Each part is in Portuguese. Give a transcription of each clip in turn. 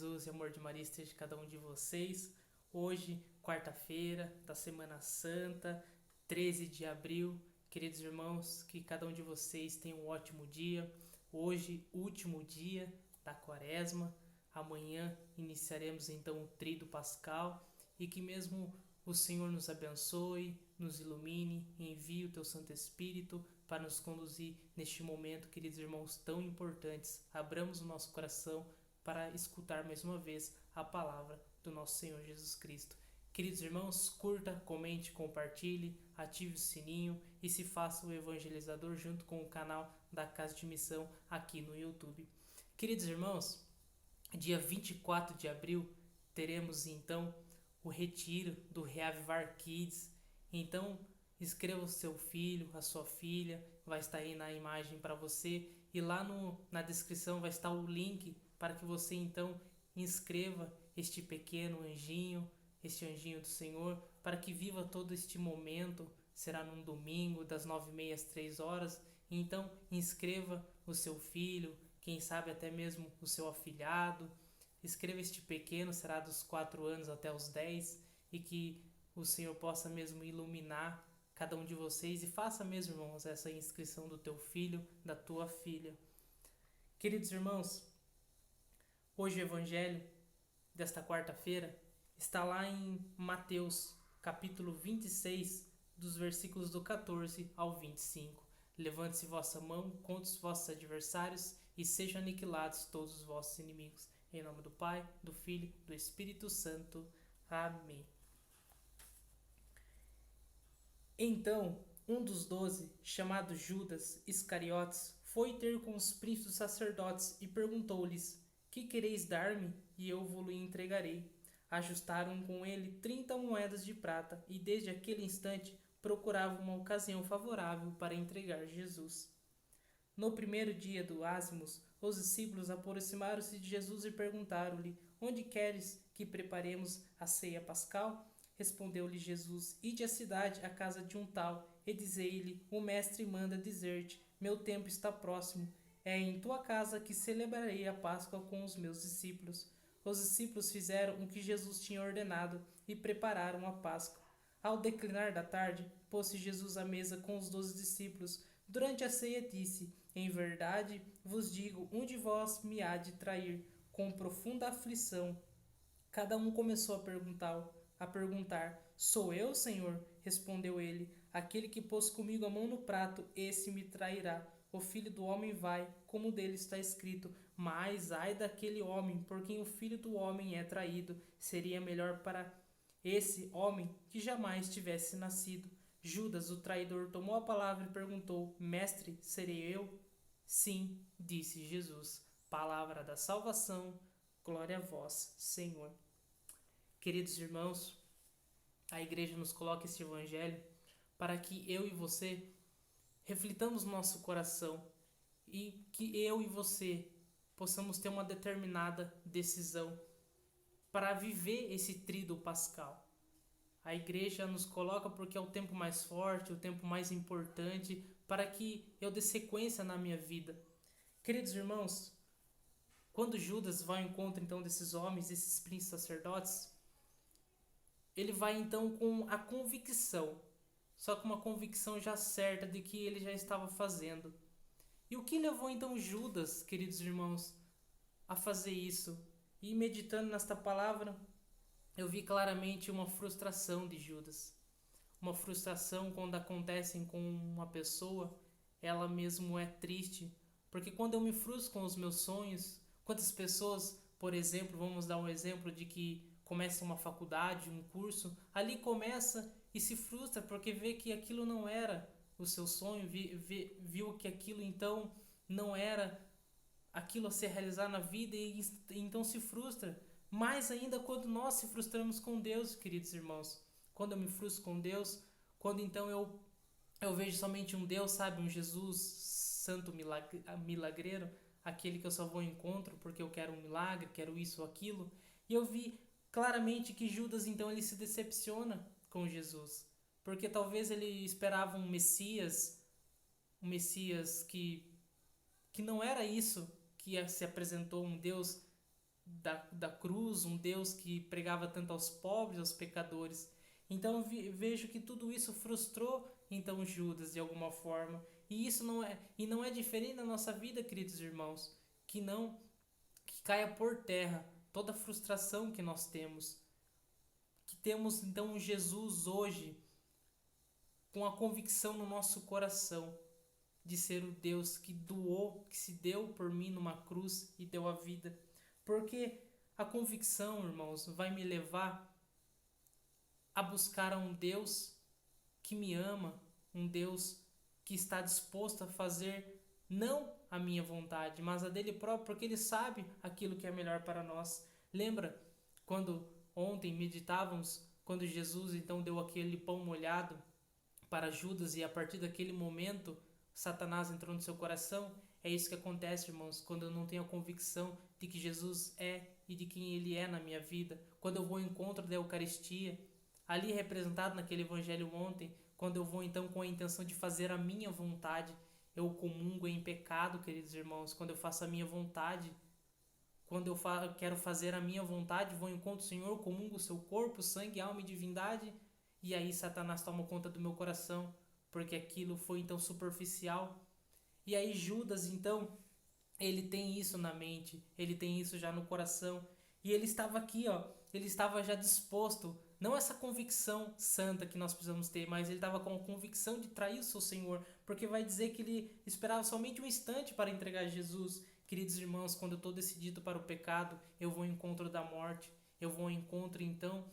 Jesus e amor de Maria esteja em cada um de vocês. Hoje, quarta-feira da Semana Santa, 13 de abril. Queridos irmãos, que cada um de vocês tenha um ótimo dia. Hoje, último dia da Quaresma. Amanhã iniciaremos então o Tríduo Pascal e que mesmo o Senhor nos abençoe, nos ilumine e envie o teu Santo Espírito para nos conduzir neste momento, queridos irmãos, tão importantes. Abramos o nosso coração para escutar mais uma vez a palavra do nosso Senhor Jesus Cristo. Queridos irmãos, curta, comente, compartilhe, ative o sininho e se faça o evangelizador junto com o canal da Casa de Missão aqui no YouTube. Queridos irmãos, dia 24 de abril teremos então o retiro do Reavivar Kids. Então, escreva o seu filho, a sua filha, vai estar aí na imagem para você e lá na descrição vai estar o link para que você então inscreva este pequeno anjinho, este anjinho do Senhor, para que viva todo este momento. Será num domingo das 9h30 às 3h. Então inscreva o seu filho, quem sabe até mesmo o seu afilhado. Escreva este pequeno, será dos 4 anos até os 10, e que o Senhor possa mesmo iluminar cada um de vocês e faça mesmo, irmãos, essa inscrição do teu filho, da tua filha. Queridos irmãos, hoje o evangelho desta quarta-feira está lá em Mateus, capítulo 26, dos versículos do 14 ao 25. Levante-se vossa mão contra os vossos adversários e sejam aniquilados todos os vossos inimigos. Em nome do Pai, do Filho, do Espírito Santo. Amém. Então, um dos 12, chamado Judas Iscariotes, foi ter com os príncipes dos sacerdotes e perguntou-lhes: Que quereis dar-me? E eu vou-lo entregarei. Ajustaram com ele 30 moedas de prata e desde aquele instante procuravam uma ocasião favorável para entregar Jesus. No primeiro dia do Ázimos, os discípulos aproximaram-se de Jesus e perguntaram-lhe: Onde queres que preparemos a ceia pascal? Respondeu-lhe Jesus: Ide à cidade, à casa de um tal, e dizei-lhe: O mestre manda dizer-te: Meu tempo está próximo. É em tua casa que celebrarei a Páscoa com os meus discípulos. Os discípulos fizeram o que Jesus tinha ordenado e prepararam a Páscoa. Ao declinar da tarde, pôs-se Jesus à mesa com os 12 discípulos. Durante a ceia disse: Em verdade vos digo, um de vós me há de trair. Com profunda aflição, cada um começou a perguntar: Sou eu, Senhor? Respondeu ele: Aquele que pôs comigo a mão no prato, esse me trairá. O Filho do Homem vai, como dele está escrito, mas ai daquele homem por quem o Filho do Homem é traído. Seria melhor para esse homem que jamais tivesse nascido. Judas, o traidor, tomou a palavra e perguntou: Mestre, serei eu? Sim, disse Jesus. Palavra da salvação, glória a vós, Senhor. Queridos irmãos, a igreja nos coloca este evangelho para que eu e você reflitamos no nosso coração e que eu e você possamos ter uma determinada decisão para viver esse tríduo pascal. A igreja nos coloca porque é o tempo mais forte, o tempo mais importante para que eu dê sequência na minha vida. Queridos irmãos, quando Judas vai ao encontro então desses homens, desses príncipes sacerdotes, ele vai então com a convicção, só com uma convicção já certa de que ele já estava fazendo. E o que levou então Judas, queridos irmãos, a fazer isso? E meditando nesta palavra, eu vi claramente uma frustração de Judas. Uma frustração quando acontecem com uma pessoa, ela mesmo é triste. Porque quando eu me frustro com os meus sonhos, quantas pessoas, por exemplo, vamos dar um exemplo de que começa uma faculdade, um curso, ali começa e se frustra porque vê que aquilo não era o seu sonho, viu que aquilo então não era aquilo a ser realizado na vida e então se frustra. Mais ainda quando nós se frustramos com Deus, queridos irmãos. Quando eu me frustro com Deus, quando então eu vejo somente um Deus, sabe, um Jesus santo milagreiro, aquele que eu só vou ao encontro porque eu quero um milagre, quero isso ou aquilo. E eu vi claramente que Judas então ele se decepciona com Jesus, porque talvez ele esperava um Messias que não era isso que se apresentou, um Deus da cruz, um Deus que pregava tanto aos pobres, aos pecadores. Então vejo que tudo isso frustrou então Judas de alguma forma. E isso não é diferente na nossa vida, queridos irmãos, que caia por terra toda a frustração que nós temos. Que temos então um Jesus hoje com a convicção no nosso coração de ser o Deus que doou, que se deu por mim numa cruz e deu a vida. Porque a convicção, irmãos, vai me levar a buscar a um Deus que me ama, um Deus que está disposto a fazer não a minha vontade, mas a dele próprio, porque ele sabe aquilo que é melhor para nós. Lembra quando ontem meditávamos, quando Jesus então deu aquele pão molhado para Judas e a partir daquele momento Satanás entrou no seu coração? É isso que acontece, irmãos, quando eu não tenho a convicção de que Jesus é e de quem ele é na minha vida. Quando eu vou ao encontro da Eucaristia, ali representado naquele evangelho ontem, quando eu vou então com a intenção de fazer a minha vontade, eu comungo em pecado, queridos irmãos, quando eu faço a minha vontade. Quando eu quero fazer a minha vontade, vou ao encontro do Senhor, comungo o seu corpo, sangue, alma e divindade, e aí Satanás toma conta do meu coração, porque aquilo foi então superficial. E aí Judas então, ele tem isso na mente, ele tem isso já no coração, e ele estava aqui, ó, ele estava já disposto, não essa convicção santa que nós precisamos ter, mas ele estava com a convicção de trair o seu Senhor, porque vai dizer que ele esperava somente um instante para entregar Jesus. Queridos irmãos, quando eu estou decidido para o pecado, eu vou ao encontro da morte, eu vou ao encontro então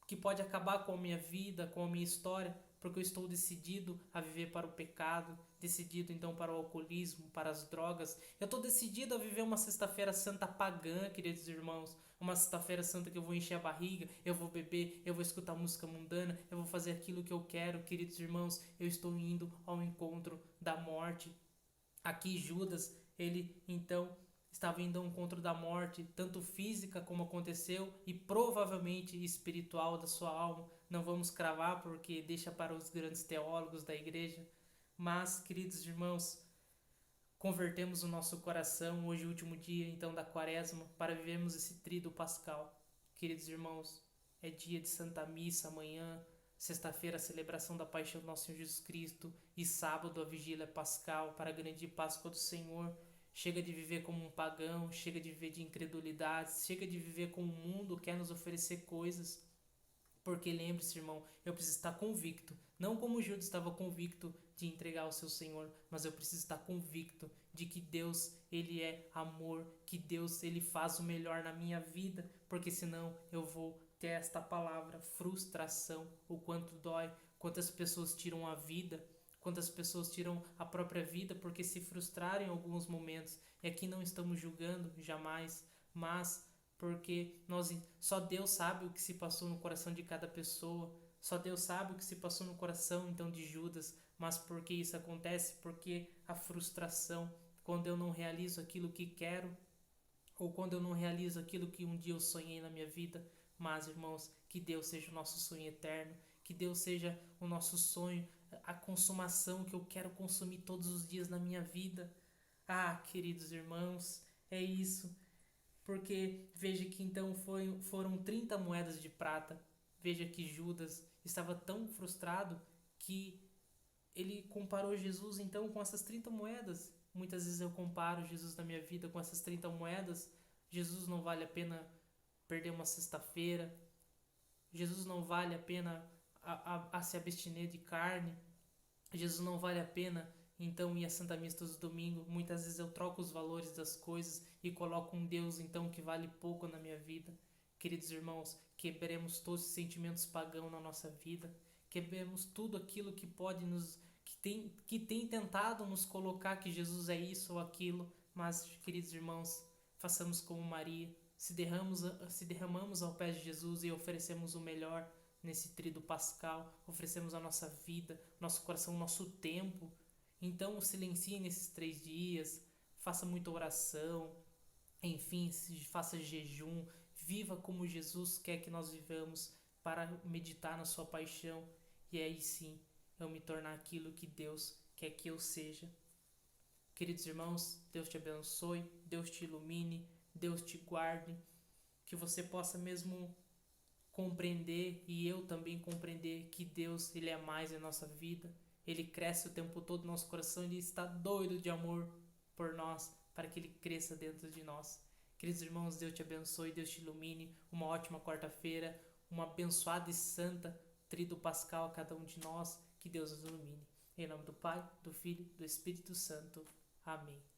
que pode acabar com a minha vida, com a minha história, porque eu estou decidido a viver para o pecado, decidido então para o alcoolismo, para as drogas. Eu estou decidido a viver uma sexta-feira santa pagã, queridos irmãos. Uma sexta-feira santa que eu vou encher a barriga, eu vou beber, eu vou escutar música mundana, eu vou fazer aquilo que eu quero, queridos irmãos. Eu estou indo ao encontro da morte. Aqui Judas, ele então estava indo ao encontro da morte, tanto física como aconteceu, e provavelmente espiritual da sua alma. Não vamos cravar porque deixa para os grandes teólogos da igreja. Mas, queridos irmãos, convertemos o nosso coração hoje, último dia então da quaresma, para vivermos esse tríduo pascal. Queridos irmãos, é dia de Santa Missa amanhã, sexta-feira a celebração da paixão do nosso Senhor Jesus Cristo e sábado a vigília pascal para a grande Páscoa do Senhor. Chega de viver como um pagão, chega de viver de incredulidades, chega de viver como o mundo quer nos oferecer coisas. Porque lembre-se, irmão, eu preciso estar convicto, não como Judas estava convicto de entregar ao seu Senhor, mas eu preciso estar convicto de que Deus, ele é amor, que Deus, ele faz o melhor na minha vida, porque senão eu vou ter esta palavra, frustração, o quanto dói, quantas pessoas tiram a vida, quantas pessoas tiram a própria vida porque se frustraram em alguns momentos. E aqui não estamos julgando, jamais, mas porque só Deus sabe o que se passou no coração de cada pessoa, só Deus sabe o que se passou no coração então de Judas. Mas por que isso acontece? Porque a frustração, quando eu não realizo aquilo que quero, ou quando eu não realizo aquilo que um dia eu sonhei na minha vida. Mas, irmãos, que Deus seja o nosso sonho eterno, que Deus seja o nosso sonho, a consumação que eu quero consumir todos os dias na minha vida. Ah, queridos irmãos, é isso. Porque veja que então foram 30 moedas de prata. Veja que Judas estava tão frustrado que ele comparou Jesus então com essas 30 moedas. Muitas vezes eu comparo Jesus na minha vida com essas 30 moedas. Jesus não vale a pena perder uma sexta-feira. Jesus não vale a pena a se abster de carne. Jesus não vale a pena então ir à Santa Missa todos os domingos. Muitas vezes eu troco os valores das coisas e coloco um Deus então que vale pouco na minha vida. Queridos irmãos, quebremos todos os sentimentos pagãos na nossa vida. Quebremos tudo aquilo que pode que tem tentado nos colocar que Jesus é isso ou aquilo. Mas, queridos irmãos, façamos como Maria. Se derramamos ao pé de Jesus e oferecemos o melhor nesse tríduo pascal, oferecemos a nossa vida, nosso coração, nosso tempo. Então silencie nesses 3 dias, faça muita oração, enfim, faça jejum, viva como Jesus quer que nós vivamos para meditar na sua paixão e aí sim eu me tornar aquilo que Deus quer que eu seja. Queridos irmãos, Deus te abençoe, Deus te ilumine, Deus te guarde, que você possa mesmo compreender, e eu também compreender, que Deus, Ele é mais em nossa vida. Ele cresce o tempo todo no nosso coração, Ele está doido de amor por nós, para que Ele cresça dentro de nós. Queridos irmãos, Deus te abençoe, Deus te ilumine, uma ótima quarta-feira, uma abençoada e santa Tríduo Pascal a cada um de nós, que Deus nos ilumine. Em nome do Pai, do Filho e do Espírito Santo. Amém.